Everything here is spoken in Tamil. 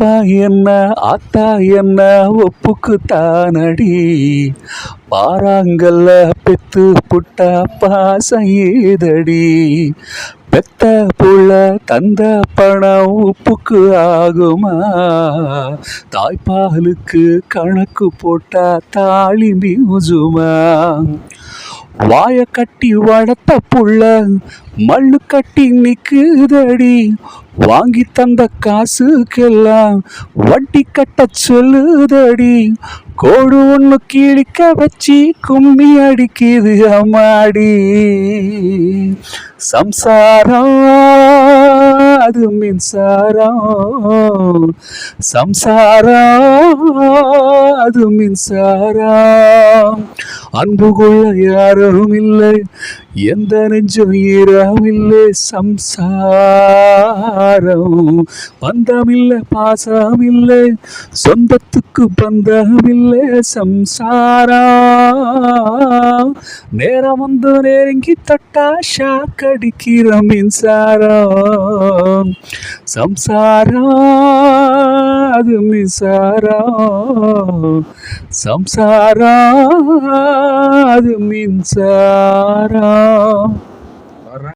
அப்பா என்ன ஆத்தா என்ன ஒப்புக்கு தானடி, பாறாங்கல்ல பெத்து புட்டா பாசம் ஏதடி, பெத்த புள்ள தந்த பணம் உப்புக்கு ஆகுமா, தாய்ப்பாலுக்கு கணக்கு போட்டா தாலி மியூசுமா, வாய கட்டி வளர்த்த புள்ள மல்லு கட்டி நிக்குதடி, வாங்கி தந்த காசுக்கெல்லாம் வட்டி கட்ட சொல்லுதடி, கோடு ஒண்ணு கிழிக்க வச்சு கும்மி அடிக்குது அம்மாடி, சம்சாரம் அது மின்சாரம், சம்சாரம் அது மின்சாரம், அன்பு கொள்ள யாரும் இல்லை, எந்த நெஞ்சும் ஈரமில்லை, சம்சாரம் பந்தமில்லை பாசமில்லை, சொந்தத்துக்கு பந்தமில்லை, சம்சாரம் நேரம் வந்து நெருங்கி தொட்டா ஷாக் அடிக்கிற மின்சாரம், சம்சாரம் அது மின்சாரம், சம்சாரம் அது மின்சாரம்.